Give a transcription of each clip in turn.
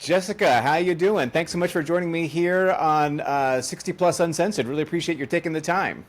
Jessica, how you doing? Thanks so much for joining me here on 60 Plus Uncensored. Really appreciate your taking the time.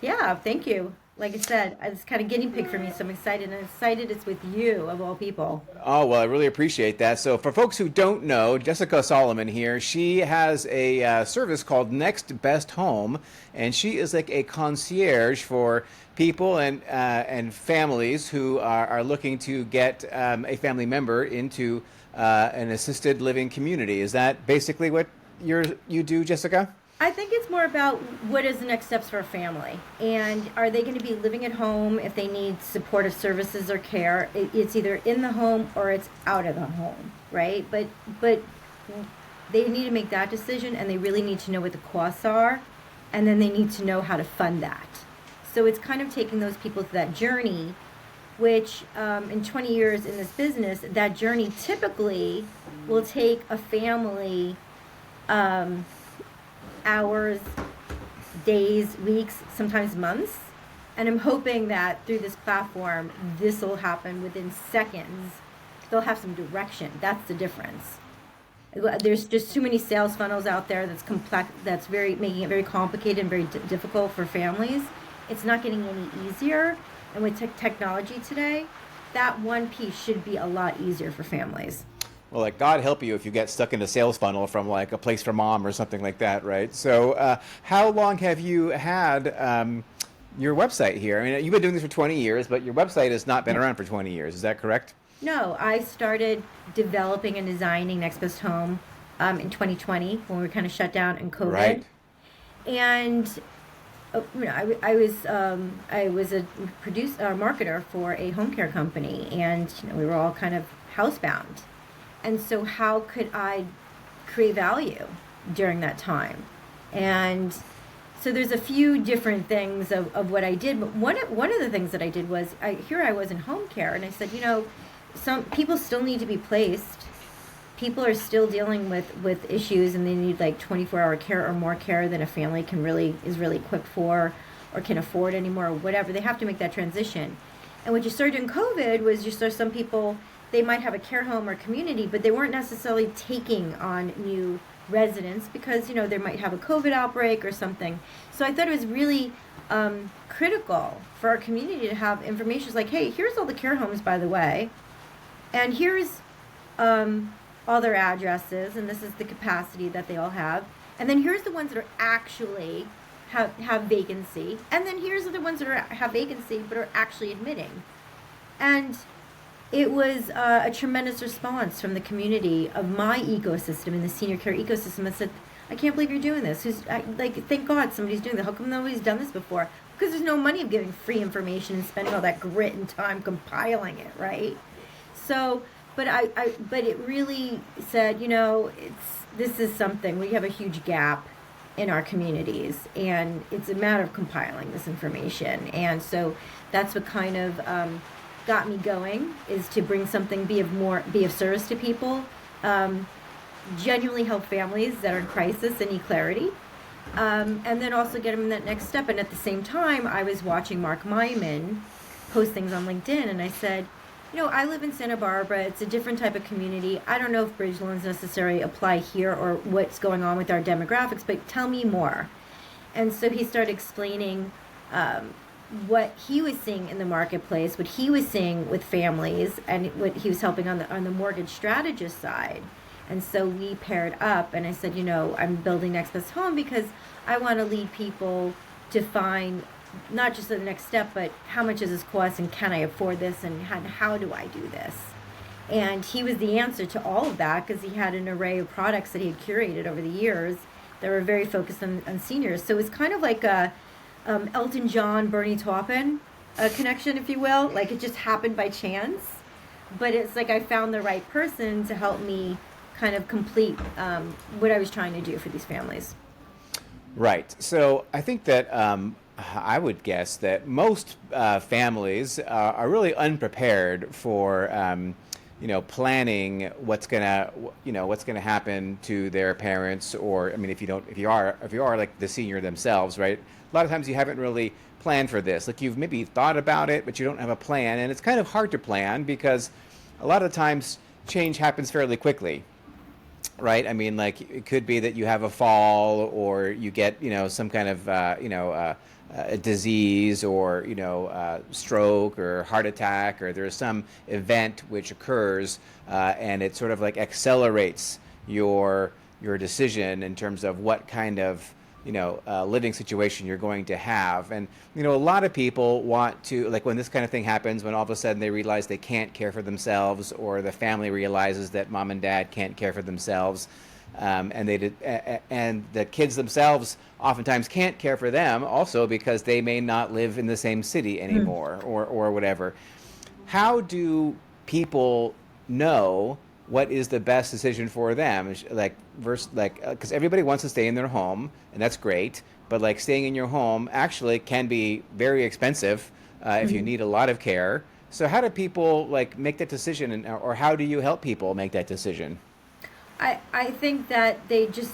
Yeah, thank you. Like I said, it's kind of guinea pig for me, so I'm excited. And I'm excited it's with you, of all people. Oh, well, I really appreciate that. So, for folks who don't know, Jessica Solomon here, she has a service called Next Best Home, and she is like a concierge for people and families who are looking to get a family member into an assisted living community. Is that basically what you do, Jessica? I think it's more about what is the next steps for a family, and are they going to be living at home if they need supportive services or care? It's either in the home or it's out of the home, right? But they need to make that decision, and they really need to know what the costs are, and then they need to know how to fund that. So it's kind of taking those people through that journey, which in 20 years in this business, that journey typically will take a family hours, days, weeks, sometimes months. And I'm hoping that through this platform, this will happen within seconds. They'll have some direction. That's the difference. There's just too many sales funnels out there that's complex, that's very making it very complicated and very difficult for families. It's not getting any easier. And with technology today, that one piece should be a lot easier for families. Well, like God help you if you get stuck in a sales funnel from like a place for mom or something like that, right? So, how long have you had your website here? I mean, you've been doing this for 20 years, but your website has not been Yeah. around for 20 years. Is that correct? No, I started developing and designing Next Best Home in 2020 when we were kind of shut down in COVID. Right. And I was a marketer for a home care company, and we were all kind of housebound. And so, how could I create value during that time? And so, there's a few different things of what I did. But one of the things that I did was here I was in home care, and I said, some people still need to be placed. People are still dealing with issues, and they need like 24-hour care or more care than a family is really equipped for or can afford anymore, or whatever. They have to make that transition. And what you started in COVID was you saw some people, they might have a care home or community, but they weren't necessarily taking on new residents because they might have a COVID outbreak or something. So I thought it was really critical for our community to have information like, hey, here's all the care homes, by the way, and here's all their addresses, and this is the capacity that they all have, and then here's the ones that are actually have vacancy, and then here's the ones that have vacancy but are actually admitting. And it was a tremendous response from the community of my ecosystem in the senior care ecosystem that said, I can't believe you're doing this. Thank God somebody's doing that. How come nobody's done this before? Because there's no money of giving free information and spending all that grit and time compiling it, right? So, but it really said, this is something. We have a huge gap in our communities, and it's a matter of compiling this information. And so that's what kind of got me going, is to bring something, be of service to people, genuinely help families that are in crisis and need clarity, and then also get them in that next step. And at the same time, I was watching Mark Myman post things on LinkedIn, and I said, I live in Santa Barbara. It's a different type of community. I don't know if bridge loans necessarily apply here or what's going on with our demographics, but tell me more. And so he started explaining what he was seeing in the marketplace, what he was seeing with families, and what he was helping on the mortgage strategist side. And so we paired up, and I said, I'm building Next Best Home because I want to lead people to find not just the next step, but how much does this cost, and can I afford this, and how do I do this? And he was the answer to all of that because he had an array of products that he had curated over the years that were very focused on seniors. So it was kind of like a Elton John, Bernie Taupin connection, if you will. Like it just happened by chance, but it's like I found the right person to help me kind of complete what I was trying to do for these families. Right. So I think that I would guess that most families are really unprepared for planning what's gonna happen to their parents, or I mean, if you are like the senior themselves, right? A lot of times you haven't really planned for this. Like you've maybe thought about it, but you don't have a plan, and it's kind of hard to plan because a lot of times change happens fairly quickly. right? I mean, like it could be that you have a fall, or you get, some kind of, a disease, or, stroke or heart attack, or there's some event which occurs, and it sort of like accelerates your decision in terms of what kind of living situation you're going to have. And a lot of people want to, like, when this kind of thing happens, when all of a sudden they realize they can't care for themselves, or the family realizes that mom and dad can't care for themselves, and the kids themselves oftentimes can't care for them also because they may not live in the same city anymore, or whatever. How do people know what is the best decision for them? Like, versus, like, because everybody wants to stay in their home, and that's great, but like staying in your home actually can be very expensive if you Mhm. need a lot of care. So how do people like make that decision, or how do you help people make that decision? I think that they just,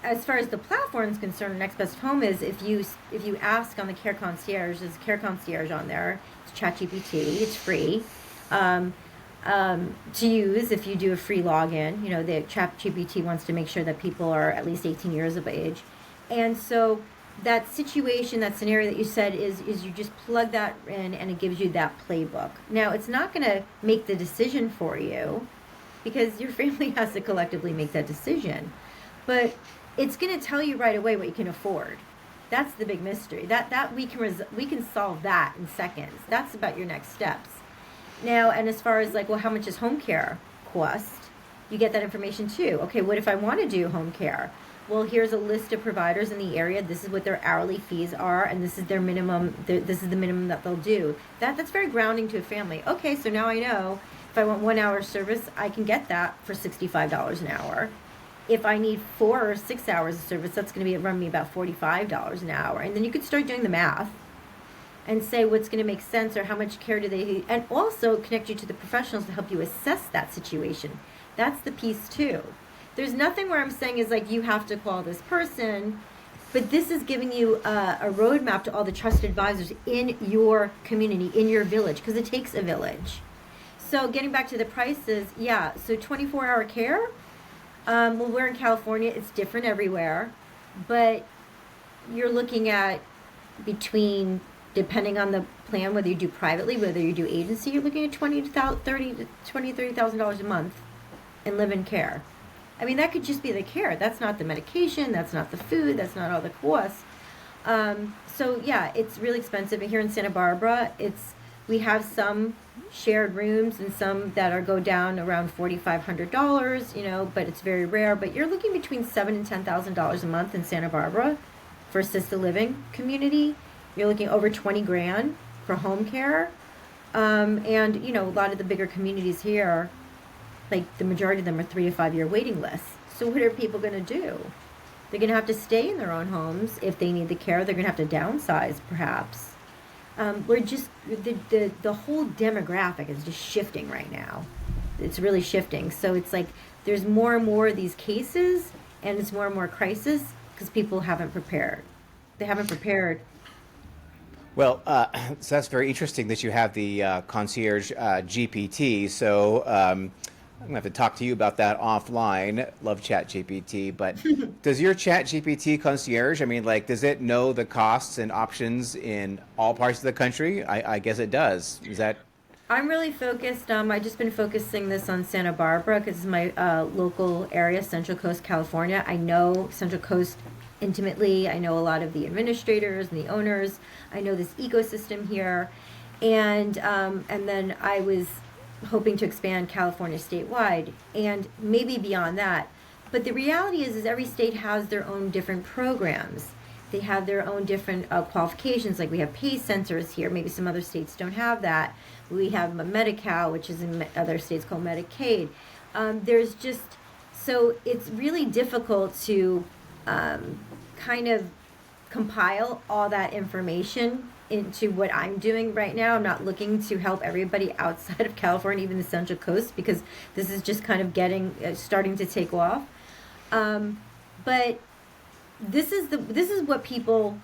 as far as the platform is concerned, Next Best Home is, if you ask on the Care Concierge, there's a Care Concierge on there. It's ChatGPT. It's free um, to use if you do a free login. The ChatGPT wants to make sure that people are at least 18 years of age, and so that situation, that scenario that you said is you just plug that in and it gives you that playbook. Now it's not going to make the decision for you because your family has to collectively make that decision. But it's going to tell you right away what you can afford. That's the big mystery. That we can solve that in seconds. That's about your next steps. Now, and as far as like, well, how much is home care cost? You get that information too. Okay, what if I want to do home care? Well, here's a list of providers in the area. This is what their hourly fees are, and this is their minimum. This is the minimum that they'll do. That's very grounding to a family. Okay, so now I know if I want 1 hour service, I can get that for $65 an hour. If I need 4 or 6 hours of service, that's going to run me about $45 an hour. And then you could start doing the math and say what's going to make sense, or how much care do they need, and also connect you to the professionals to help you assess that situation. That's the piece too. There's nothing where I'm saying is like you have to call this person, but this is giving you a roadmap to all the trusted advisors in your community, in your village, because it takes a village. So getting back to the prices, yeah, so 24-hour care, well, we're in California, it's different everywhere, but you're looking at between, depending on the plan, whether you do privately, whether you do agency, you're looking at $30,000 a month in live-in care. I mean, that could just be the care. That's not the medication. That's not the food. That's not all the costs. So yeah, it's really expensive. And here in Santa Barbara, we have some shared rooms and some that go down around $4,500. But it's very rare. But you're looking between $7,000 and $10,000 a month in Santa Barbara for assisted living community. You're looking over 20 grand for home care. And a lot of the bigger communities here, like the majority of them, are 3 to 5 year waiting lists. So what are people going to do? They're going to have to stay in their own homes if they need the care. They're going to have to downsize, perhaps. We're just the whole demographic is just shifting right now. It's really shifting. So it's like there's more and more of these cases, and it's more and more crisis because people haven't prepared. They haven't prepared. Well, so that's very interesting that you have the concierge GPT. So I'm gonna have to talk to you about that offline. Love Chat GPT, but does your Chat GPT concierge, I mean, like, does it know the costs and options in all parts of the country? I guess it does. Is that? I'm really focused. I just been focusing this on Santa Barbara because it's my local area, Central Coast, California. I know Central Coast intimately. I know a lot of the administrators and the owners. I know this ecosystem here, and then I was hoping to expand California statewide and maybe beyond that. But the reality is every state has their own different programs. They have their own different qualifications. Like we have PACE sensors here. Maybe some other states don't have that. We have Medi-Cal, which is in other states called Medicaid. There's just, so it's really difficult to kind of compile all that information into what I'm doing right now. I'm not looking to help everybody outside of California, even the Central Coast, because this is just kind of starting to take off. But this is what people,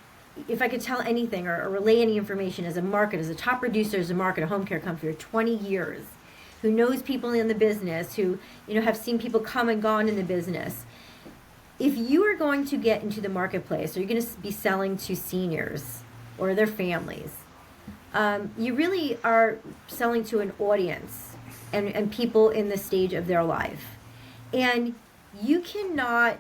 if I could tell anything or relay any information as a market, as a top producer, as a market, a home care company for 20 years, who knows people in the business, who, have seen people come and gone in the business. If you are going to get into the marketplace, or you're going to be selling to seniors or their families, you really are selling to an audience and people in the stage of their life. And you cannot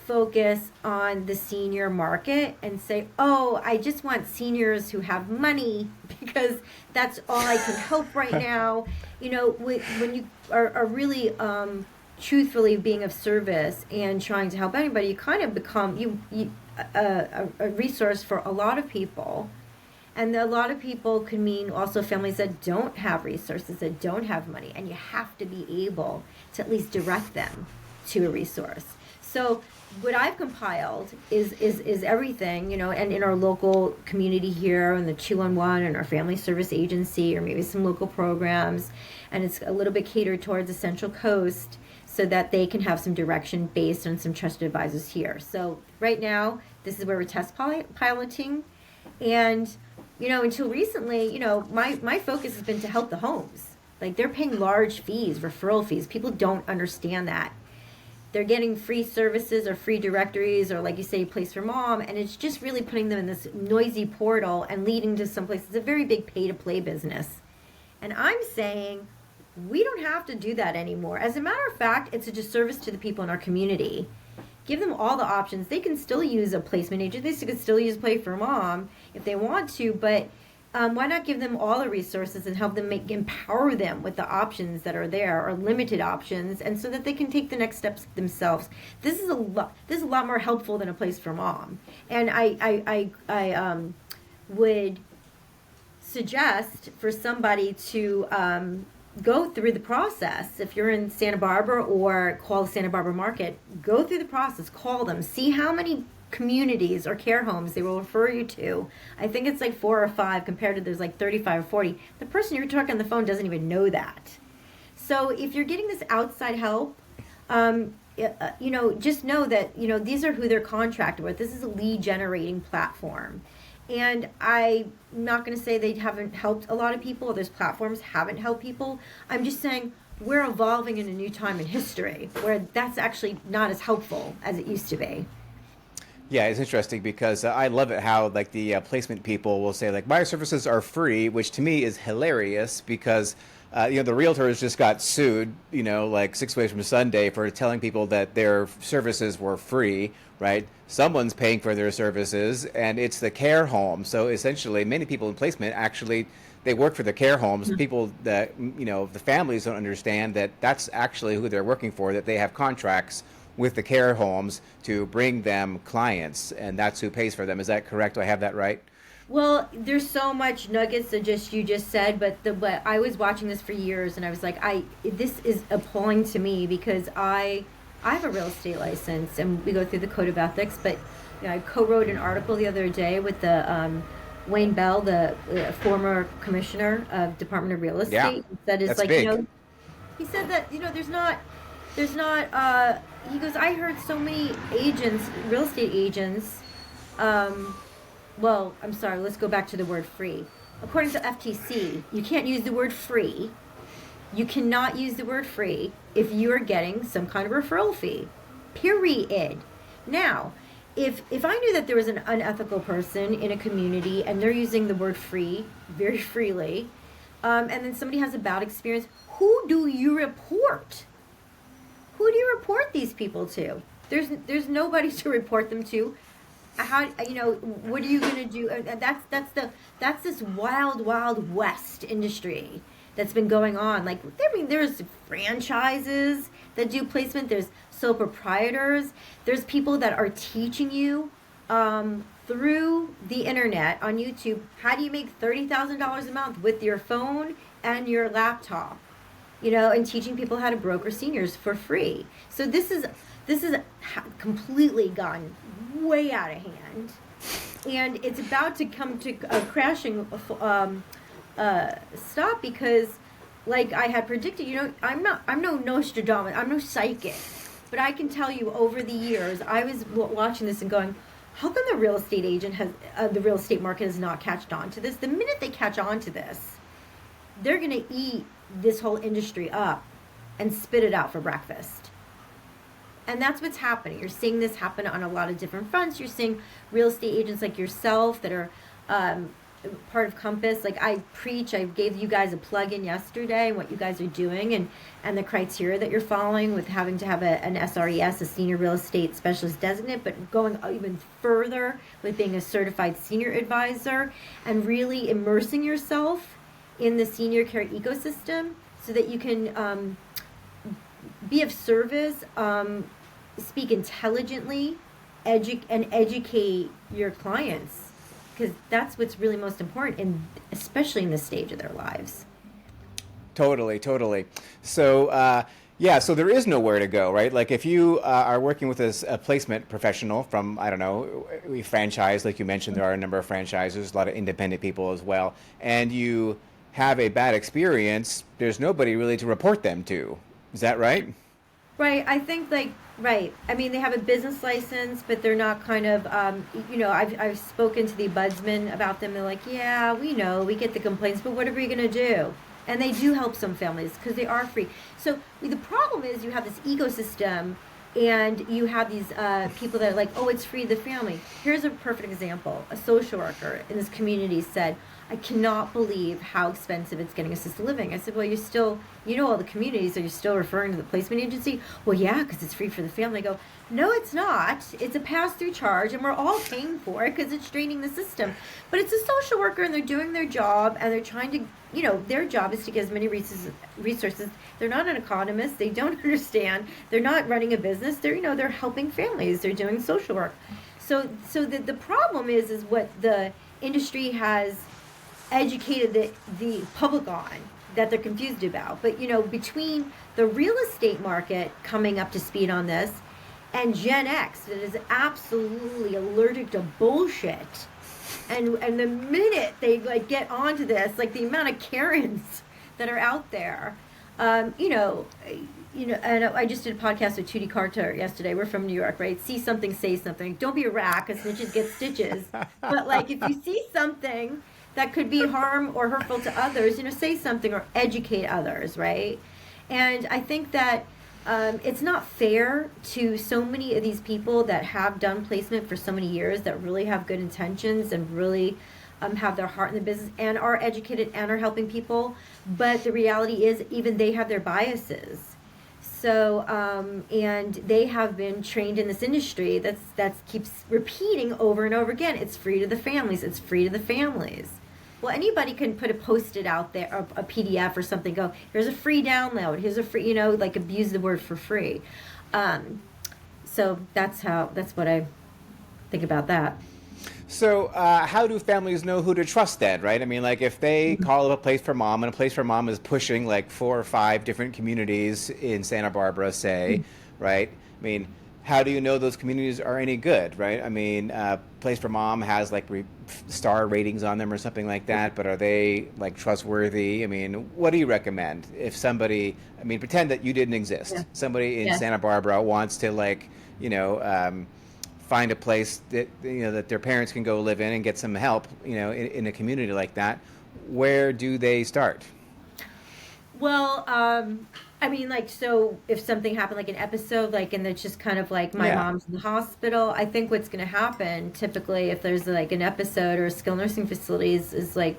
focus on the senior market and say, oh, I just want seniors who have money because that's all I can help right now. When you are really truthfully being of service and trying to help anybody, you kind of become a resource for a lot of people. And a lot of people could mean also families that don't have resources, that don't have money, and you have to be able to at least direct them to a resource. So what I've compiled is everything, and in our local community here, and the 211 and our family service agency, or maybe some local programs, and it's a little bit catered towards the Central Coast so that they can have some direction based on some trusted advisors here. So right now, this is where we're test piloting, and until recently, my focus has been to help the homes. Like, they're paying large fees, referral fees. People don't understand that. They're getting free services or free directories, or, like you say, Place for Mom, and it's just really putting them in this noisy portal and leading to someplace. It's a very big pay-to-play business. And I'm saying we don't have to do that anymore. As a matter of fact, it's a disservice to the people in our community. Give them all the options. They can still use a placement agent. They could still use Play for Mom if they want to, but why not give them all the resources and help them empower them with the options that are there, or limited options, and so that they can take the next steps themselves. This is a lot more helpful than a Place for Mom. And I would suggest for somebody to go through the process. If you're in Santa Barbara, or call the Santa Barbara market, go through the process, call them, see how many communities or care homes they will refer you to. I think it's like 4 or 5 compared to there's like 35 or 40. The person you're talking on the phone doesn't even know that. So if you're getting this outside help, just know that, these are who they're contracted with. This is a lead generating platform. And I'm not going to say they haven't helped a lot of people, or those platforms haven't helped people. I'm just saying we're evolving in a new time in history where that's actually not as helpful as it used to be. Yeah, it's interesting because I love it how, like, the placement people will say, like, my services are free, which to me is hilarious because the realtors just got sued, like 6 ways from Sunday, for telling people that their services were free, right? Someone's paying for their services, and it's the care home. So essentially, many people in placement actually, they work for the care homes. Mm-hmm. People that, the families don't understand that that's actually who they're working for, that they have contracts with the care homes to bring them clients, and that's who pays for them. Is that correct? Do I have that right? Well, there's so much nuggets that you just said, but I was watching this for years, and I was like, this is appalling to me because I have a real estate license, and we go through the code of ethics. But I co-wrote an article the other day with the Wayne Bell, the former commissioner of Department of Real Estate. Yeah, that is, that's like, big. He said that there's not. He goes, I heard so many agents, real estate agents. Well, I'm sorry, let's go back to the word free. According to FTC, you can't use the word free. You cannot use the word free if you are getting some kind of referral fee. Period. Now, if I knew that there was an unethical person in a community and they're using the word free very freely, and then somebody has a bad experience, who do you report? Who do you report these people to? There's nobody to report them to. How, what are you going to do? That's this wild west industry that's been going on. Like, there's franchises that do placement. There's sole proprietors. There's people that are teaching you through the internet on YouTube, how do you make $30,000 a month with your phone and your laptop, and teaching people how to broker seniors for free. So this is completely gone way out of hand, and it's about to come to a crashing stop because, like I had predicted, I'm no Nostradamus, I'm no psychic, but I can tell you over the years I was watching this and going, how come the real estate agent the real estate market has not catched on to this? The minute they catch on to this, they're going to eat this whole industry up and spit it out for breakfast. And that's what's happening. You're seeing this happen on a lot of different fronts. You're seeing real estate agents like yourself that are part of Compass. Like I gave you guys a plug-in yesterday and what you guys are doing and the criteria that you're following with having to have an SRES, a senior real estate specialist designate, but going even further with being a certified senior advisor and really immersing yourself in the senior care ecosystem so that you can be of service, speak intelligently, educate your clients, because that's what's really most important, especially in this stage of their lives. Totally, totally. So, yeah, so there is nowhere to go, right? Like if you are working with a placement professional from, I don't know, we franchise, like you mentioned, there are a number of franchises, a lot of independent people as well, and you have a bad experience, there's nobody really to report them to. Is that right? Right. I think right. I mean, they have a business license, but they're not kind of, I've spoken to the ombudsman about them. They're like, yeah, we know, we get the complaints, but what are we going to do? And they do help some families because they are free. So the problem is you have this ecosystem and you have these people that are like, oh, it's free to the family. Here's a perfect example. A social worker in this community said, I cannot believe how expensive it's getting assisted living. I said, well, all the communities, are you still referring to the placement agency? Well, yeah, because it's free for the family. I go, no, it's not. It's a pass-through charge, and we're all paying for it because it's draining the system. But it's a social worker, and they're doing their job, and they're trying to, their job is to get as many resources. They're not an economist. They don't understand. They're not running a business. They're helping families. They're doing social work. So the problem is what the industry has educated the public on that they're confused about. But between the real estate market coming up to speed on this and Gen X that is absolutely allergic to bullshit, and the minute they get onto this, like the amount of Karens that are out there, and I just did a podcast with Tudy Carter yesterday. We're from New York, right? See something, say something. Don't be a rat, because snitches get stitches. But if you see something that could be harm or hurtful to others, say something or educate others, right? And I think that it's not fair to so many of these people that have done placement for so many years, that really have good intentions and really have their heart in the business and are educated and are helping people. But the reality is even they have their biases. So, and they have been trained in this industry that keeps repeating over and over again. It's free to the families. It's free to the families. Well, anybody can put a Post-it out there, or a PDF or something, go, here's a free download, here's a free, abuse the word for free. So that's what I think about that. So how do families know who to trust then, right? I mean, if they call up a Place for Mom, and a Place for Mom is pushing 4 or 5 different communities in Santa Barbara, say, right? I mean, how do you know those communities are any good, right? I mean, Place for Mom has star ratings on them or something like that, but are they trustworthy? I mean, what do you recommend if somebody, pretend that you didn't exist. Yeah. Somebody in Santa Barbara wants to find a place that that their parents can go live in and get some help, in a community like that. Where do they start? Well, so if something happened, like an episode, and it's just kind of my mom's in the hospital, I think what's going to happen typically if there's an episode or a skilled nursing facilities is the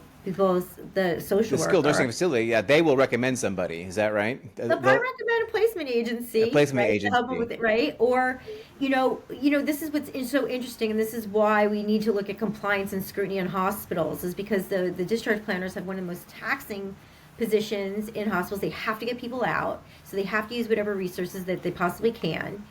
social worker. Skilled nursing facility, yeah, they will recommend somebody. Is that right? They'll probably recommend a placement agency. A placement agency. To help them with it, right? Or, this is what's so interesting, and this is why we need to look at compliance and scrutiny in hospitals, is because the discharge planners have one of the most taxing positions in hospitals. They have to get people out, so they have to use whatever resources that they possibly can.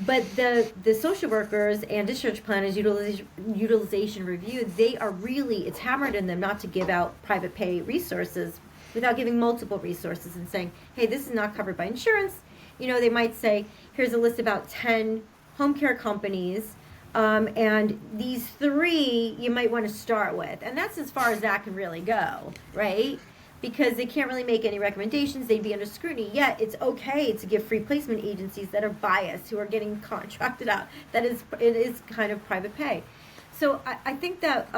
But the social workers and discharge planners utilization review, they are really, it's hammered in them not to give out private pay resources without giving multiple resources and saying, hey, this is not covered by insurance. They might say, here's a list of about 10 home care companies, and these 3 you might want to start with. And that's as far as that can really go, right? Because they can't really make any recommendations. They'd be under scrutiny. Yet it's okay to give free placement agencies that are biased, who are getting contracted out. It is kind of private pay. So I think that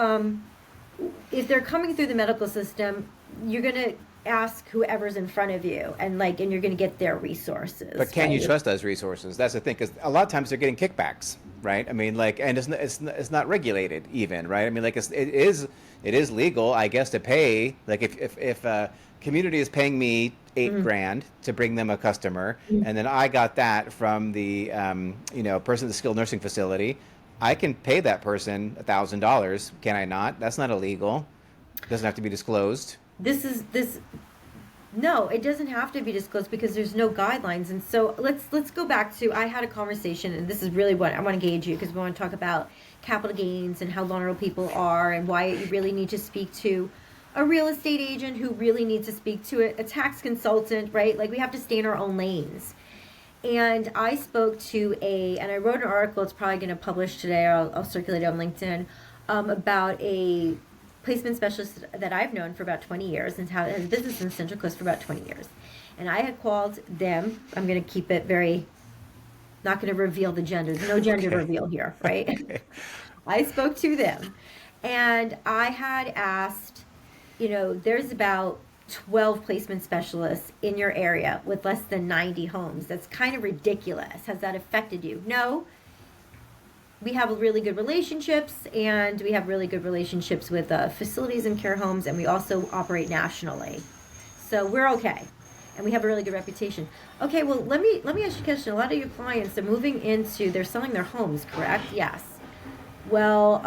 if they're coming through the medical system, you're going to ask whoever's in front of you, and you're going to get their But resources, can you right? trust those resources? That's the thing, because a lot of times they're getting kickbacks, right? I mean, like, and it's not regulated even, right? I mean, like, it is legal, I guess, to pay. Like, if a community is paying me 8 grand to bring them a customer, Mhm. and then I got that from the person at the skilled nursing facility, I can pay that person $1,000. Can I not? That's not illegal. Doesn't have to be disclosed. This No, it doesn't have to be disclosed because there's no guidelines. And so let's go back to, I had a conversation, and this is really what I want to gauge you, because we want to talk about capital gains and how vulnerable people are, and why you really need to speak to a real estate agent, who really needs to speak to a tax consultant, right? Like, we have to stay in our own lanes. And I spoke to and I wrote an article. It's probably going to publish today, or I'll circulate it on LinkedIn, about a placement specialist that I've known for about 20 years, and has a business in the Central Coast for about 20 years. And I had called them. I'm going to keep it very, not going to reveal the gender. No gender Okay. reveal here, right? Okay. I spoke to them, and I had asked, there's about 12 placement specialists in your area with less than 90 homes. That's kind of ridiculous. Has that affected you? No. We have really good relationships, and we have really good relationships with facilities and care homes, and we also operate nationally. So we're okay. And we have a really good reputation. Okay, well, let me ask you a question. A lot of your clients are they're selling their homes, correct? Yes. Well,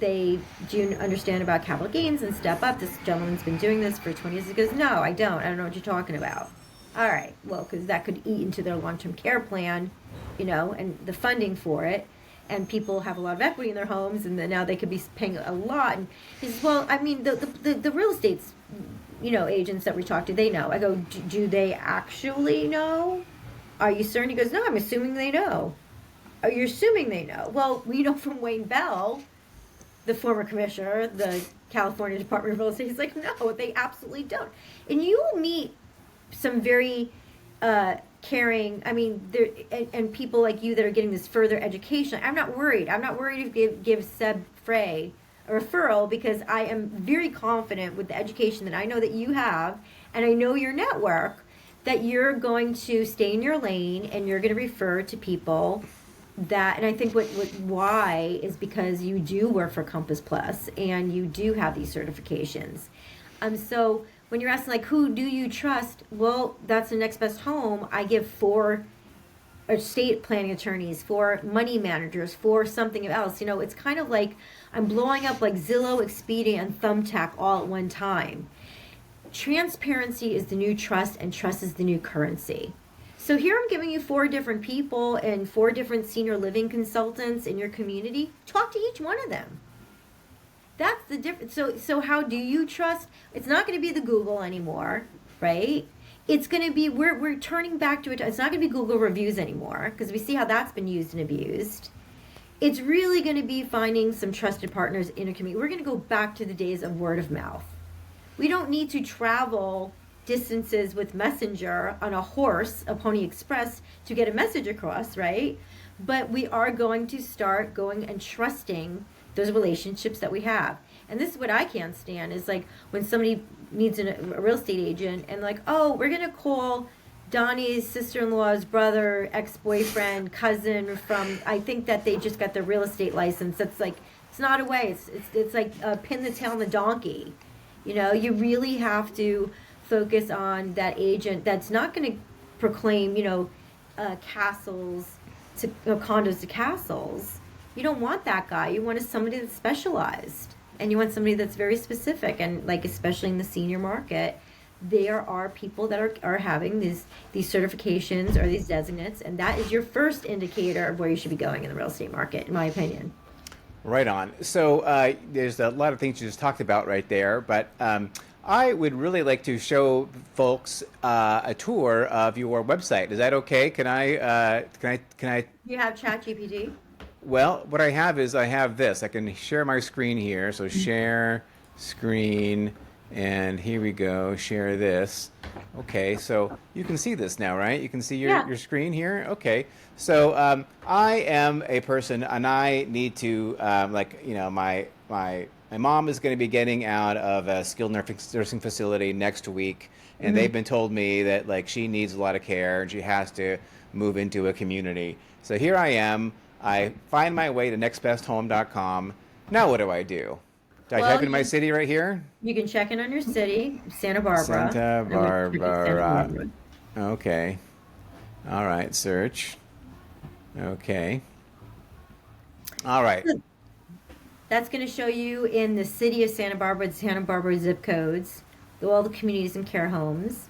do you understand about capital gains and step up? This gentleman's been doing this for 20 years. He goes, no, I don't. I don't know what you're talking about. All right. Well, because that could eat into their long-term care plan, and the funding for it. And people have a lot of equity in their homes, and then now they could be paying a lot. And he says, well, I mean, the real estate's, agents that we talk to, they know. I go, do they actually know? Are you certain? He goes, no, I'm assuming they know. Are you assuming they know? Well, we know from Wayne Bell, the former commissioner, the California Department of Real Estate. He's like, no, they absolutely don't. And you will meet some very caring, I mean, and people like you that are getting this further education. I'm not worried. I'm not worried to give Seb Frey a referral, because I am very confident with the education that I know that you have, and I know your network, that you're going to stay in your lane, and you're going to refer to people and I think why is because you do work for Compass Plus, and you do have these certifications. So when you're asking, like, who do you trust? Well, that's the next best home. I give 4 estate planning attorneys, 4 money managers, 4 something else. It's kind of like I'm blowing up like Zillow, Expedia, and Thumbtack all at one time. Transparency is the new trust, and trust is the new currency. So here I'm giving you 4 different people and 4 different senior living consultants in your community. Talk to each one of them. That's the difference. So how do you trust? It's not going to be the Google anymore, right? It's going to be, we're turning back to it. It's not going to be Google reviews anymore, because we see how that's been used and abused. It's really going to be finding some trusted partners in a community. We're going to go back to the days of word of mouth. We don't need to travel distances with messenger on a horse, a Pony Express, to get a message across, right? But we are going to start going and trusting those relationships that we have. And this is what I can't stand, is like when somebody needs a real estate agent, and like, oh, we're going to call Donnie's sister-in-law's brother, ex-boyfriend, cousin from, I think that they just got their real estate license. It's like, it's not a way. It's like pin the tail on the donkey. You really have to focus on that agent that's not going to proclaim, castles to condos to castles. You don't want that guy. You want somebody that's specialized, and you want somebody that's very specific. And like, especially in the senior market, there are people that are having these certifications or these designates, and that is your first indicator of where you should be going in the real estate market, in my opinion. Right on. So there's a lot of things you just talked about right there, but I would really like to show folks a tour of your website. Is that okay? Can I? You have ChatGPT. Well, what I have is I have this. I can share my screen here. So share screen, and here we go. Share this. Okay, so you can see this now, right? You can see Yeah. your screen here. Okay, so I am a person, and I need to my my mom is going to be getting out of a skilled nursing facility next week, and they've been told me that like she needs a lot of care and she has to move into a community. So here I am. I find my way to nextbesthome.com. Now what do I do? Do I type Well, in my city right here? you can check in on your city, Santa Barbara. Santa I'm going to check in Santa Barbara. Barbara. Okay. All right, search. Okay. All right. That's going to show you in the city of the Santa Barbara zip codes, all the communities and care homes.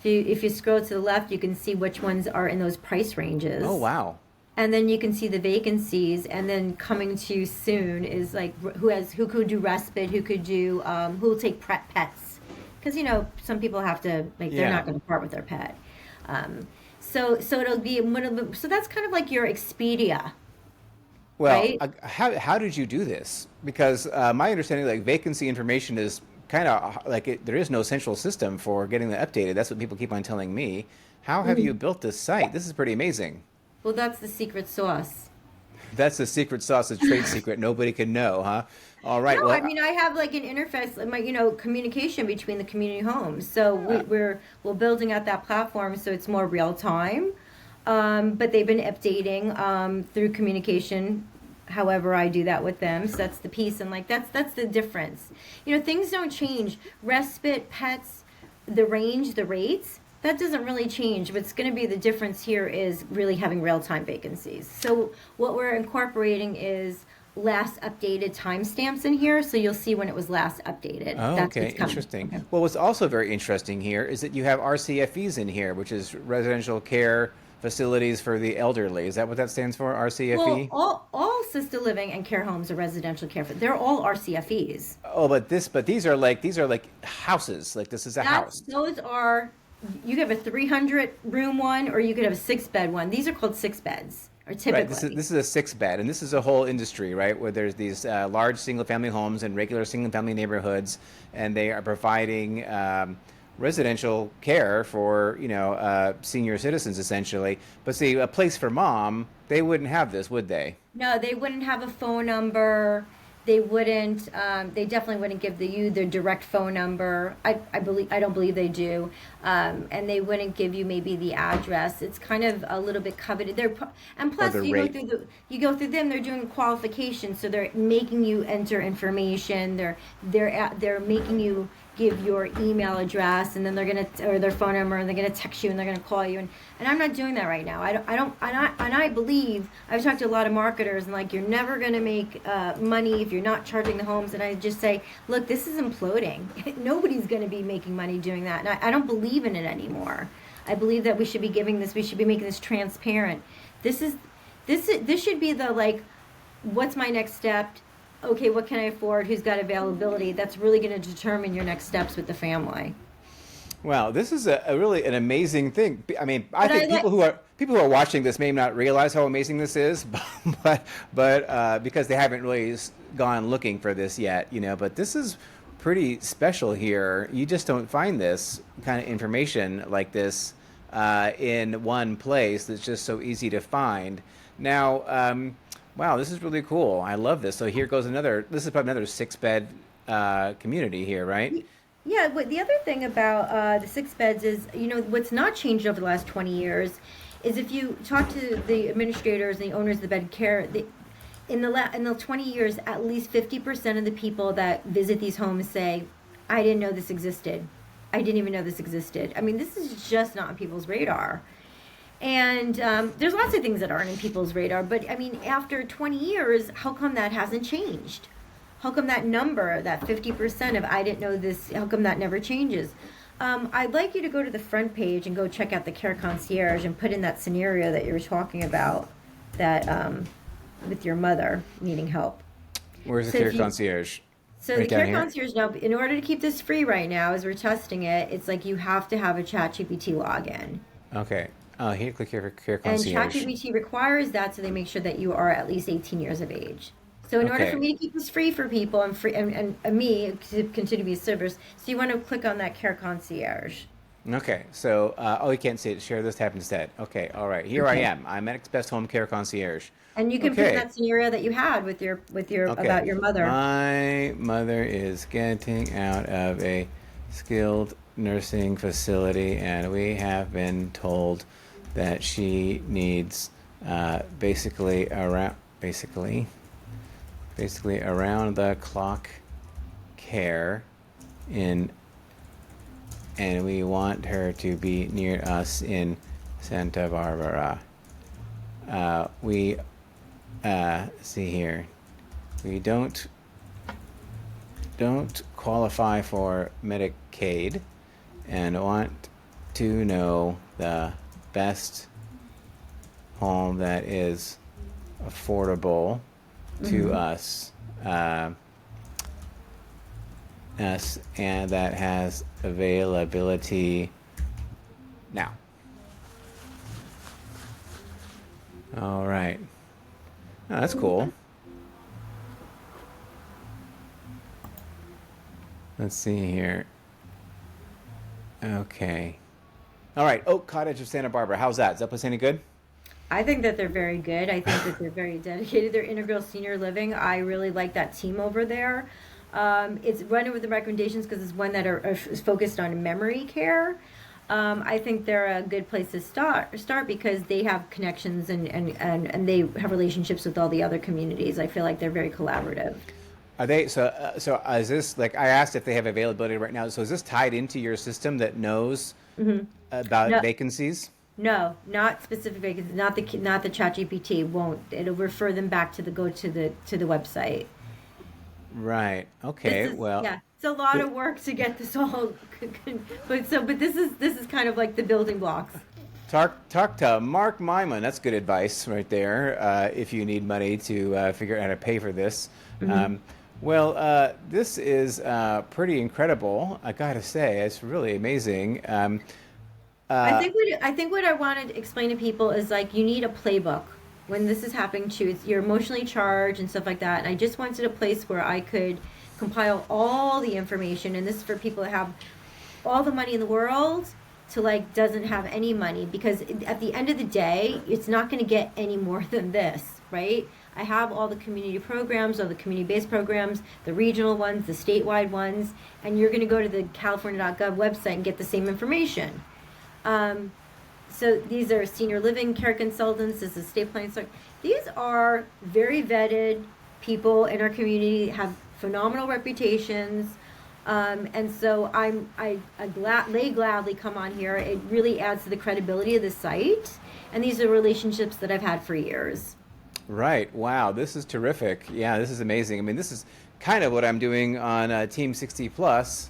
If you scroll to the left, you can see which ones are in those price ranges. Oh, wow. And then you can see the vacancies, and then coming to you soon is like who could do respite, who could do who will take pets, because some people have to, like, they're Yeah. not going to part with their pet. So it'll be so that's kind of like your Expedia, Well, right? how did you do this? Because my understanding, like vacancy information is kind of like there is no central system for getting that updated. That's what people keep on telling me. How have you built this site? This is pretty amazing. Well, that's the secret sauce. That's the secret sauce, a trade secret nobody can know, huh? All right. No, I Well, mean I have like an interface, like communication between the community homes. So we're building out that platform so it's more real time. But they've been updating through communication. However, I do that with them. So that's the piece, and like that's the difference. Things don't change. Respite, pets, the range, the rates. That doesn't really change. What's going to be the difference here is really having real time vacancies. So what we're incorporating is last updated timestamps in here, so you'll see when it was last updated. oh, That's okay, what's coming. interesting. Okay. Well, what's also very interesting here is that you have RCFEs in here, which is residential care facilities for the elderly. Is that what that stands for, Well, RCFE? all assisted living and care homes are residential care. They're all RCFEs. Oh, but these are like houses. Like this is a house. Those are, you could have a 300 room one, or you could have a 6-bed one. These are called 6 beds, or Right. This is typically. this is a 6 bed, and this is a whole industry, right? Where there's these large single family homes and regular single family neighborhoods, and they are providing residential care for senior citizens essentially. But see, a place for mom, they wouldn't have this, would they? No, they wouldn't have a phone number. They wouldn't. They definitely wouldn't give you their direct phone number. I don't believe they do. And they wouldn't give you maybe the address. It's kind of a little bit coveted. And Or plus the rate? you go through them. They're doing qualifications, so they're making you enter information. They're making you give your email address, and then they're gonna, or their phone number, and they're gonna text you, and they're gonna call you, and I'm not doing that right now. I believe, I've talked to a lot of marketers, and like, you're never gonna make money if you're not charging the homes, and I just say, look, this is imploding. Nobody's gonna be making money doing that, and I don't believe in it anymore. I believe that we should be making this transparent. This should be the, like, what's my next step? Okay, what can I afford? Who's got availability? That's really going to determine your next steps with the family. Wow, this is a really an amazing thing. I mean, I But I think like, people who are watching this may not realize how amazing this is, but because they haven't really gone looking for this yet, But this is pretty special here. You just don't find this kind of information like this in one place that's just so easy to find. Now, wow, this is really cool. I love this. So here goes another. This is probably another 6 bed community here, right? yeah, the other thing about the 6 beds is, what's not changed over the last 20 years is, if you talk to the administrators and the owners of the bed care, in the 20 years, at least 50% of the people that visit these homes say, I didn't know this existed. I didn't even know this existed. I mean, this is just not on people's radar. And there's lots of things that aren't in people's radar, but I mean, after 20 years, how come that hasn't changed? How come that number, that 50% of I didn't know this, how come that never changes? I'd like you to go to the front page and go check out the Care Concierge and put in that scenario that you were talking about, that with your mother needing help. Where's the So care if you, concierge? so the Right down Care here. Concierge now, in order to keep this free right now, as we're testing it, it's like you have to have a ChatGPT login. Okay. Here, click here for care And concierge. ChatGPT requires that, so they make sure that you are at least 18 years of age. So in order for Okay. me to keep this free for people and me to continue to be a service, so you want to click on that Care Concierge. Okay, so oh, you can't see it. Share this tab instead. Okay, all right. Here I Okay. am. I'm Medic's Best Home Care Concierge. And you can put in Okay, that scenario that you had with your okay. about your mother. My mother is getting out of a skilled nursing facility, and we have been told that she needs basically around the clock care in and we want her to be near us in Santa Barbara. We see here. We don't qualify for Medicaid and want to know the best home that is affordable to Hmm. uh, us and that has availability now. All right. Oh, that's cool. Let's see here. Okay. All right. Oak Cottage of Santa Barbara. How's that? Is that place any good? I think that they're very good. I think that they're very dedicated. They're integral senior living. I really like that team over there. It's running with the recommendations because it's one that is focused on memory care. I think they're a good place to start because they have connections and they have relationships with all the other communities. I feel like they're very collaborative. Are they so? Is this like I asked if they have availability right now? So is this tied into your system that knows Hmm. about No, vacancies? no, not specific vacancies. Not the Chat GPT won't. It'll refer them back to the go to the website. Right. This Okay. is Well, yeah. It's a lot th- of work to get this all, but this is kind of like the building blocks. talk to Mark Myman. That's good advice right there. If you need money to figure out how to pay for this. Hmm. Um, this is pretty incredible. I gotta say, it's really amazing. Uh, I think what I wanted to explain to people is like you need a playbook when this is happening to you. You're emotionally charged and stuff like that. And I just wanted a place where I could compile all the information. And this is for people that have all the money in the world to like doesn't have any money because at the end of the day, it's not going to get any more than this, right? I have all the community programs, all the community-based programs, the regional ones, the statewide ones, and you're going to go to the California.gov website and get the same information. Um, so these are senior living care consultants. This is estate planning. So these are very vetted people in our community, have phenomenal reputations. And so they gladly come on here. It really adds to the credibility of the site. And these are relationships that I've had for years. right. Wow. This is terrific. Yeah, this is amazing. I mean, this is kind of what I'm doing on Team 60 Plus,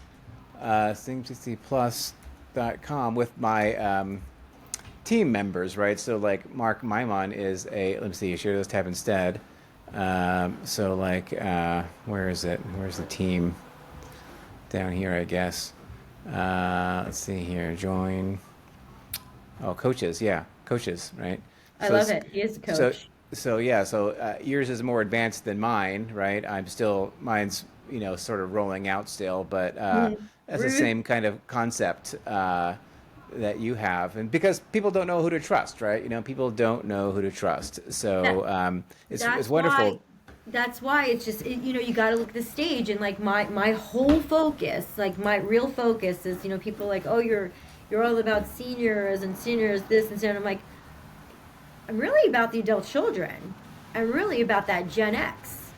Team60plus.com with my team members, right? So like Mark Maimon is a, let me see, share this tab instead. Where is it? Where's the team? Down here, I guess. Let's see here. Join. Oh, coaches. Yeah, coaches. Right. I So love it's it. He is a so coach. so yeah. So yours is more advanced than mine, right? Mine's sort of rolling out still, but that's the Ruth, same kind of concept that you have, and because people don't know who to trust, right? People don't know who to trust. that So it's that's why wonderful. it's just you got to look at the stage and like my whole focus, like my real focus is people are like, oh, you're all about seniors this and so on. I'm like, I'm really about the adult children. I'm really about that Gen X.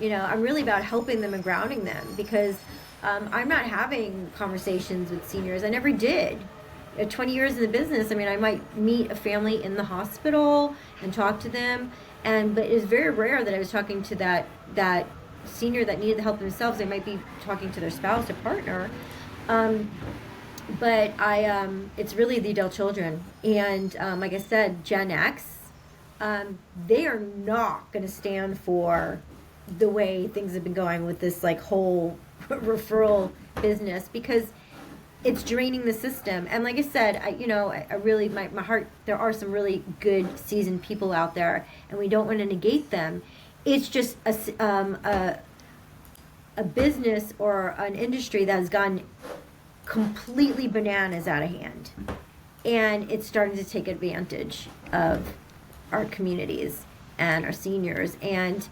I'm really about helping them and grounding them because I'm not having conversations with seniors. I never did. At 20 years in the business, I mean, I might meet a family in the hospital and talk to them, but it's very rare that I was talking to that senior that needed the help themselves. They might be talking to their spouse or partner, um, but it's really the adult children, and like I said, Gen X, they are not going to stand for the way things have been going with this like whole referral business because it's draining the system. And like I said, I really, my heart, there are some really good seasoned people out there and we don't want to negate them. It's just a business or an industry that has gone completely bananas out of hand. And it's starting to take advantage of our communities and our seniors. And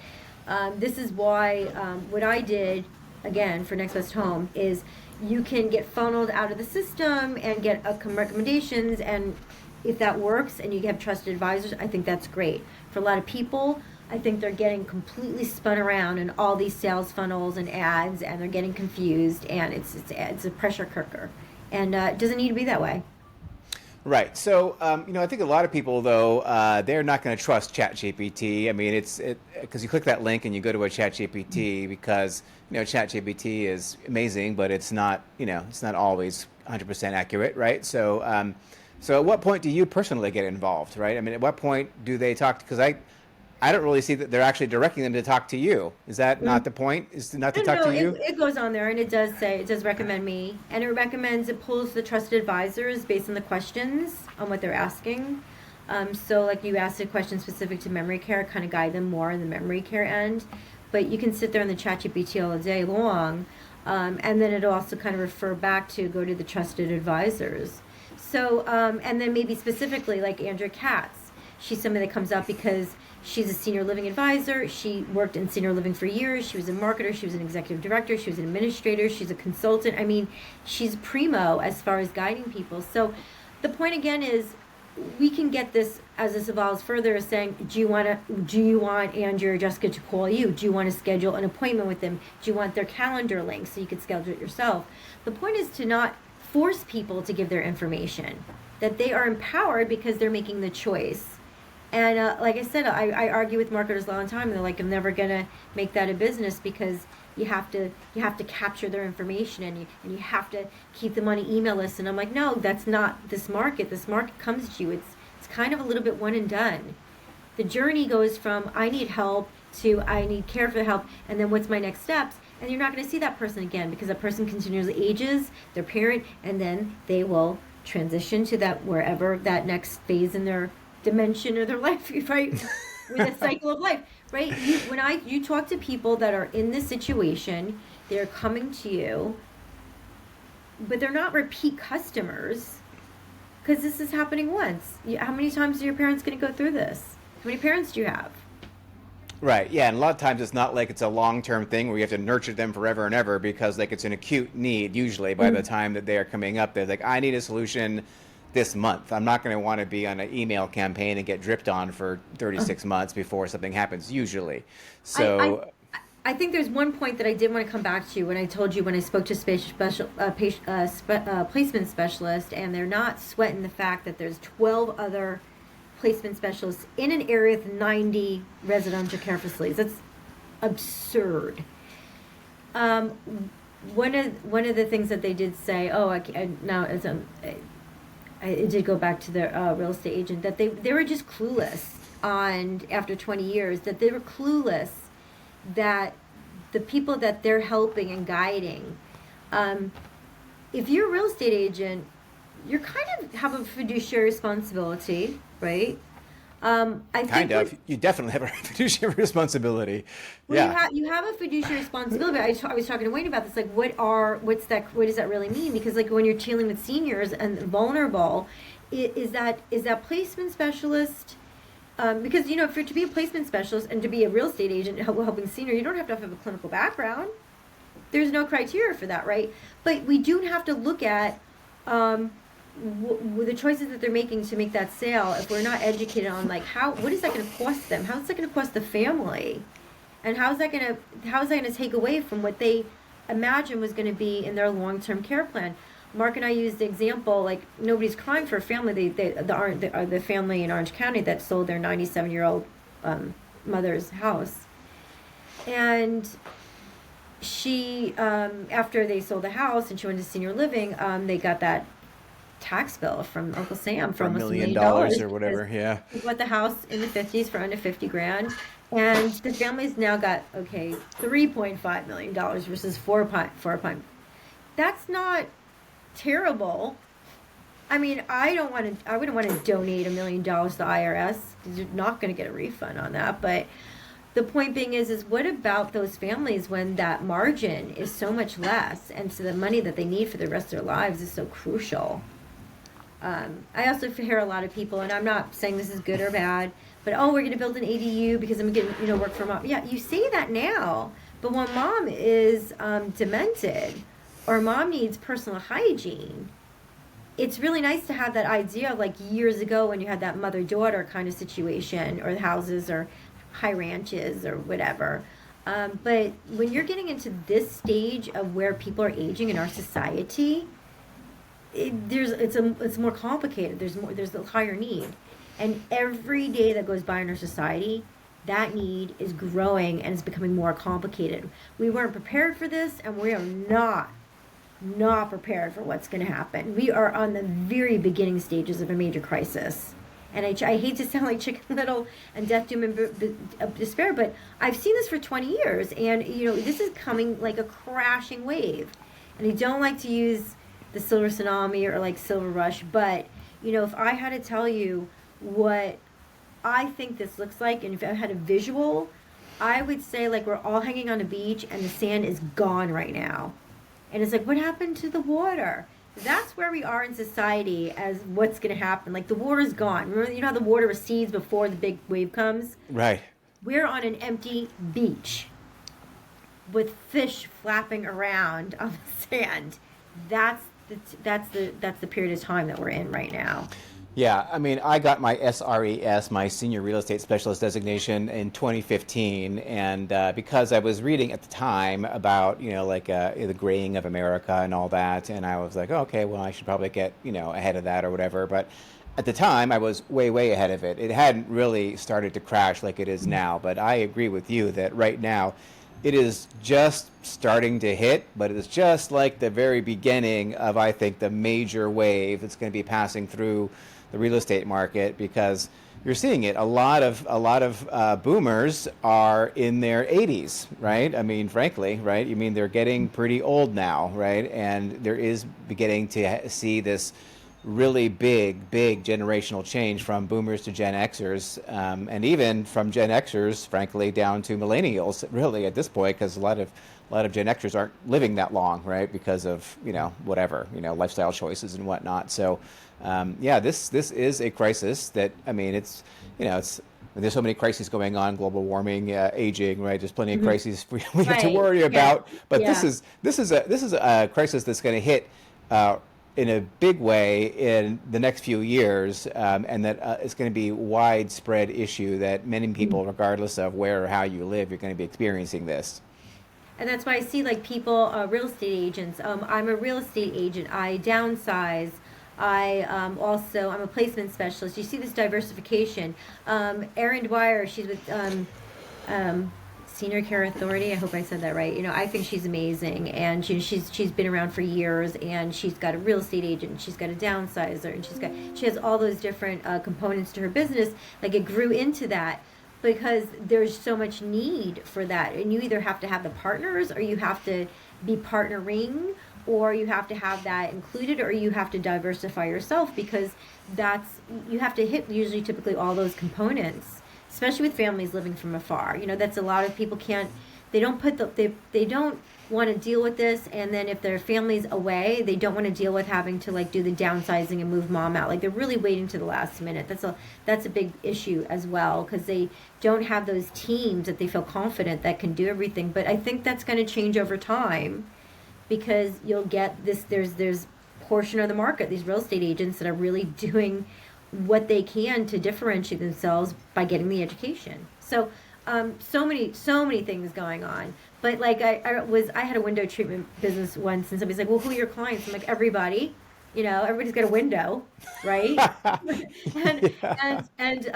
this is why what I did, again, for Next Best Home is you can get funneled out of the system and get recommendations. And if that works and you have trusted advisors, I think that's great. For a lot of people, I think they're getting completely spun around in all these sales funnels and ads, and they're getting confused, and it's a pressure cooker. And it doesn't need to be that way. Right. So, I think a lot of people, though, they're not going to trust ChatGPT. I mean, it's because you click that link and you go to a ChatGPT because, ChatGPT is amazing, but it's not always 100% accurate, right? So at what point do you personally get involved, right? I mean, at what point do they talk? Because I don't really see that they're actually directing them to talk to you. Is that not the point? Is not to No, talk no, to you? it goes on there, and it does recommend me, and it pulls the trusted advisors based on the questions on what they're asking. So like you asked a question specific to memory care, kind of guide them more in the memory care end, but you can sit there in the ChatGPT all day long, and then it'll also kind of refer back to go to the trusted advisors. So, and then maybe specifically like Andrea Katz, she's somebody that comes up because she's a senior living advisor. She worked in senior living for years. She was a marketer. She was an executive director. She was an administrator. She's a consultant. I mean, she's primo as far as guiding people. So the point again is we can get this as this evolves further is saying, do you want Andrew or Jessica to call you? Do you want to schedule an appointment with them? Do you want their calendar link so you could schedule it yourself? The point is to not force people to give their information, that they are empowered because they're making the choice. And like I said, I argue with marketers all the time. And they're like, I'm never gonna make that a business because you have to capture their information and you have to keep them on an email list. And I'm like, no, that's not this market. This market comes to you. It's kind of a little bit one and done. The journey goes from I need help to I need care for help, and then what's my next steps? And you're not going to see that person again because that person continuously ages, their parent, and then they will transition to that wherever that next phase in their dimension of their life, right? With a cycle of life, right? You talk to people that are in this situation, they're coming to you, but they're not repeat customers because this is happening once. How many times are your parents going to go through this? How many parents do you have? Right. Yeah, and a lot of times it's not like it's a long-term thing where you have to nurture them forever and ever because like it's an acute need. Usually, by the time that they are coming up, they're like, I need a solution this month. I'm not going to want to be on an email campaign and get dripped on for 36 months before something happens. Usually, so. I think there's one point that I did want to come back to when I told you when I spoke to placement specialist, and they're not sweating the fact that there's 12 other placement specialists in an area with 90 residential care facilities. That's absurd. One of the things that they did say, it did go back to the real estate agent that they were just clueless on after 20 years that they were clueless that the people that they're helping and guiding, if you're a real estate agent, you're kind of have a fiduciary responsibility, right? You definitely have a fiduciary responsibility. Well, Yeah. you have a fiduciary responsibility. I was talking to Wayne about this. Like, what does that really mean? Because like when you're dealing with seniors and vulnerable, is that placement specialist? Because for to be a placement specialist and to be a real estate agent helping senior, you don't have to have a clinical background. There's no criteria for that, right? But we do have to look at the choices that they're making to make that sale. If we're not educated on like what is that going to cost them? How is that going to cost the family? And how is that going to take away from what they imagine was going to be in their long-term care plan? Mark and I used the example, like nobody's crying for a family. The family in Orange County that sold their 97-year-old mother's house, and she after they sold the house and she went to senior living, they got that tax bill from Uncle Sam for almost $1 million or whatever. Yeah, he bought the house in the 50s for under 50 grand, and the family's now got $3.5 million versus 4. That's not terrible. I mean, I wouldn't want to donate $1 million to the IRS because you're not going to get a refund on that. But the point being is what about those families when that margin is so much less, and so the money that they need for the rest of their lives is so crucial? I also hear a lot of people, and I'm not saying this is good or bad, but oh, we're going to build an ADU because I'm getting, work for mom. Yeah, you say that now, but when mom is demented or mom needs personal hygiene, it's really nice to have that idea of like years ago when you had that mother-daughter kind of situation, or the houses or high ranches or whatever. But when you're getting into this stage of where people are aging in our society, it's more complicated. There's a higher need, and every day that goes by in our society, that need is growing and is becoming more complicated. We weren't prepared for this, and we are not prepared for what's going to happen. We are on the very beginning stages of a major crisis. And I hate to sound like Chicken Little and death, doom, and despair, but I've seen this for 20 years, and this is coming like a crashing wave. And I don't like to use the silver tsunami or like silver rush, but if I had to tell you what I think this looks like, and if I had a visual, I would say like we're all hanging on a beach and the sand is gone right now. And it's like, what happened to the water? That's where we are in society as what's going to happen. Like the water's gone. Remember, how the water recedes before the big wave comes? Right. We're on an empty beach with fish flapping around on the sand. That's the period of time that we're in right now. Yeah, I mean, I got my SRES, my Senior Real Estate Specialist designation in 2015, and because I was reading at the time about, the graying of America and all that, and I was like, oh, okay, well, I should probably get, ahead of that or whatever, but at the time, I was way, way ahead of it. It hadn't really started to crash like it is now, but I agree with you that right now, it is just starting to hit, but it's just like the very beginning of, I think, the major wave that's going to be passing through the real estate market, because you're seeing it. A lot of boomers are in their 80s, right? I mean, frankly, right? You mean they're getting pretty old now, right? And there is beginning to see this really big generational change from boomers to Gen Xers, and even from Gen Xers, frankly, down to millennials, really at this point, because a lot of Gen Xers aren't living that long, right? Because of whatever lifestyle choices and whatnot. So this is a crisis that, I mean, it's there's so many crises going on: global warming, aging, right? There's plenty of crises we have to worry about. But this is a crisis that's going to hit in a big way in the next few years, and that it's going to be a widespread issue that many people, regardless of where or how you live, you're going to be experiencing this. And that's why I see like people, real estate agents. I'm a real estate agent. I downsize. I'm a placement specialist. You see this diversification. Erin Dwyer, she's with Senior Care Authority. I hope I said that right. I think she's amazing, and she's been around for years, and she's got a real estate agent, she's got a downsizer, and she has all those different components to her business. Like it grew into that because there's so much need for that, and you either have to have the partners, or you have to be partnering, or you have to have that included, or you have to diversify yourself, because you have to hit usually typically all those components, especially with families living from afar. That's a lot of people they don't want to deal with this, and then if their family's away, they don't want to deal with having to like do the downsizing and move mom out. Like they're really waiting to the last minute. That's a big issue as well, because they don't have those teams that they feel confident that can do everything. But I think that's going to change over time, because you'll get this. There's portion of the market, these real estate agents that are really doing what they can to differentiate themselves by getting the education. So so many things going on. But like I had a window treatment business once, and somebody's like, well, who are your clients? I'm like, everybody. Everybody's got a window, right? and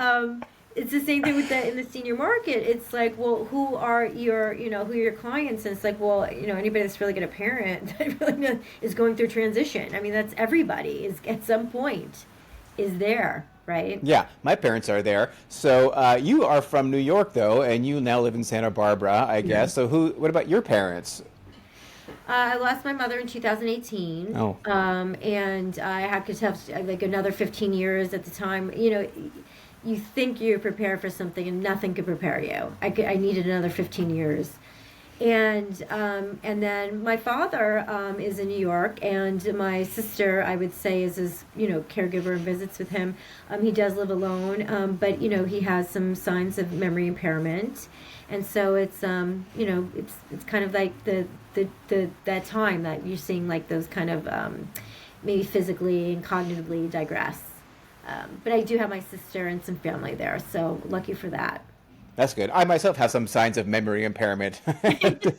it's the same thing with in the senior market. It's like, well, who are your clients? And it's like, well, anybody that's really good a parent that really is going through transition. I mean, that's everybody is at some point is there, right? Yeah, my parents are there. So you are from New York, though, and you now live in Santa Barbara, I guess. So what about your parents? I lost my mother in 2018. Oh. And I had to have like another 15 years at the time. you think you're prepared for something and nothing could prepare you. I needed another 15 years. And then my father is in New York, and my sister, I would say, is his caregiver and visits with him. He does live alone, but he has some signs of memory impairment, and so it's kind of like the that time that you're seeing like those kind of maybe physically and cognitively digress. But I do have my sister and some family there, so lucky for that. That's good. I myself have some signs of memory impairment. And,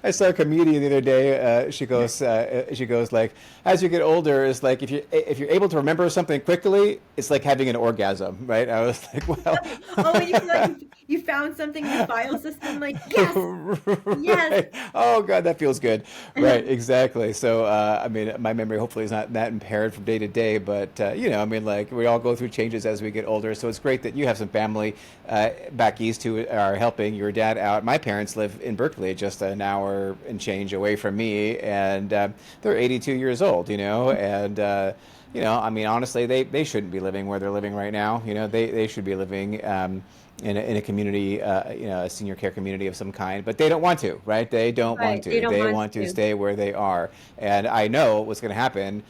I saw a comedian the other day. She goes like, as you get older, it's like if you're able to remember something quickly, it's like having an orgasm, right? I was like, well, Oh, when you feel like you found something in the file system, like, yes, yes. right. Oh God, that feels good. Right, exactly. So, I mean, my memory hopefully is not that impaired from day to day, but I mean, like we all go through changes as we get older. So it's great that you have some family back east who are helping your dad out. My parents live in Berkeley, just an hour and change away from me, and they're 82 years old. And I mean, honestly, they shouldn't be living where they're living right now. They should be living in a community, a senior care community of some kind, but they don't want to, right? They don't want Right, they to. don't They want want to to. stay where they are. And I know what's going to happen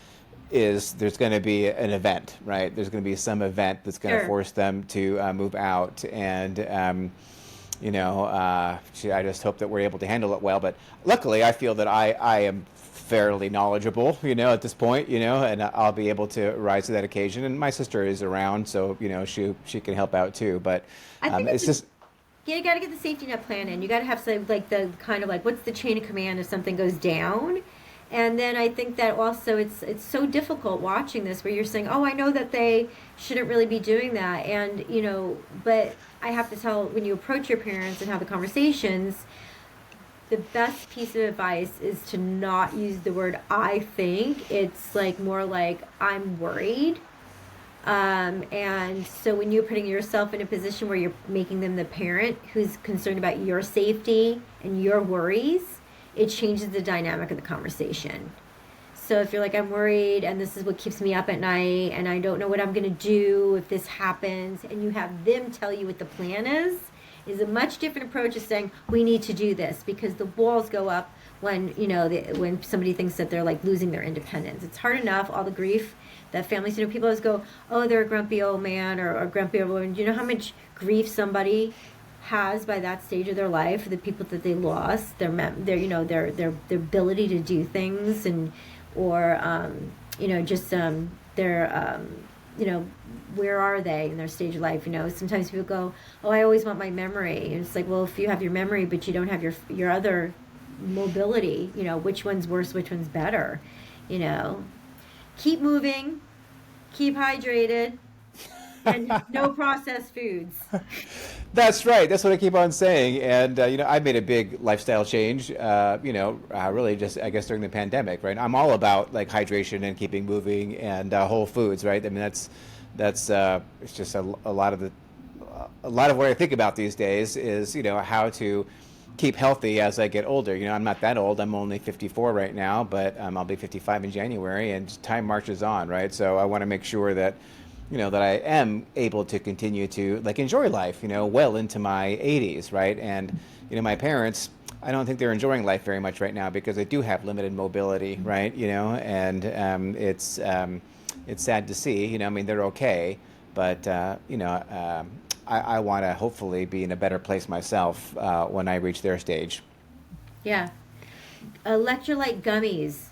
is there's going to be an event, right? There's going to be some event that's going to Sure. force them to move out, and I just hope that we're able to handle it well. But luckily, I feel that I am fairly knowledgeable, at this point, and I'll be able to rise to that occasion. And my sister is around, so she can help out too. But I think it's just you got to get the safety net plan in. You got to have some like the kind of like what's the chain of command if something goes down. And then I think that also it's so difficult watching this where you're saying, "Oh, I know that they shouldn't really be doing that." And, but I have to tell when you approach your parents and have the conversations, the best piece of advice is to not use the word I think. It's like more like I'm worried. And so when you're putting yourself in a position where you're making them the parent who's concerned about your safety and your worries, it changes the dynamic of the conversation. So if you're like, I'm worried and this is what keeps me up at night and I don't know what I'm going to do if this happens, and you have them tell you what the plan is a much different approach to saying, we need to do this, because the walls go up when, when somebody thinks that they're like losing their independence. It's hard enough, all the grief that families, people always go, oh, they're a grumpy old man or a grumpy old woman. Do you know how much grief somebody has by that stage of their life, the people that they lost, their ability to do things, and or just their where are they in their stage of life? Sometimes people go, oh, I always want my memory, and it's like, well, if you have your memory but you don't have your other mobility, which one's worse, which one's better? Keep moving, keep hydrated, and no processed foods. That's right. That's what I keep on saying. And, I made a big lifestyle change, really just, I guess, during the pandemic, right? I'm all about like hydration and keeping moving and whole foods, right? I mean, that's it's just a lot of what I think about these days is, how to keep healthy as I get older. I'm not that old. I'm only 54 right now, but I'll be 55 in January, and time marches on, right? So I want to make sure that that I am able to continue to like enjoy life, well into my 80s, right? And my parents, I don't think they're enjoying life very much right now because they do have limited mobility, right? And it's sad to see. I mean, they're okay, but I want to hopefully be in a better place myself when I reach their stage. Yeah. Electrolyte gummies.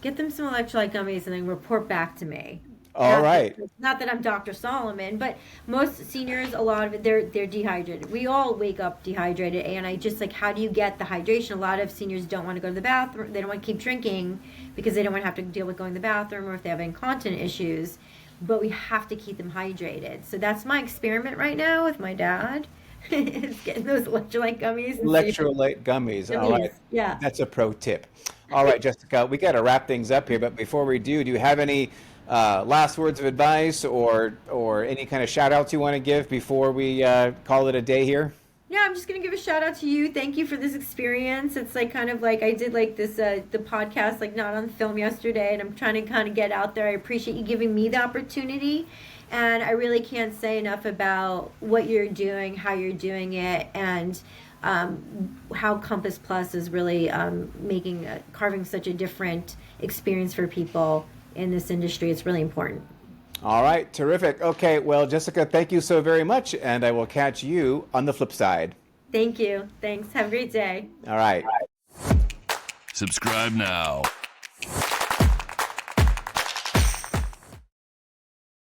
Get them some electrolyte gummies and then report back to me. All right. Not that I'm Dr. Solomon, but most seniors, a lot of it, they're dehydrated. We all wake up dehydrated, and I just like, how do you get the hydration? A lot of seniors don't want to go to the bathroom. They don't want to keep drinking because they don't want to have to deal with going to the bathroom, or if they have incontinent issues. But we have to keep them hydrated. So that's my experiment right now with my dad. Is getting those electrolyte gummies. Electrolyte gummies. All right. Yeah. That's a pro tip. All right, Jessica, we got to wrap things up here, but before we do you have any last words of advice or any kind of shout outs you want to give before we call it a day here? Yeah, I'm just gonna give a shout out to you. Thank you for this experience. It's like kind of like I did like this the podcast like not on film yesterday, and I'm trying to kind of get out there. I appreciate you giving me the opportunity, and I really can't say enough about what you're doing, how you're doing it, and how Compass Plus is really making carving such a different experience for people in this industry. It's really important. All right, terrific. Okay, well, Jessica, thank you so very much, and I will catch you on the flip side. Thank you. Thanks. Have a great day. All right. Subscribe now.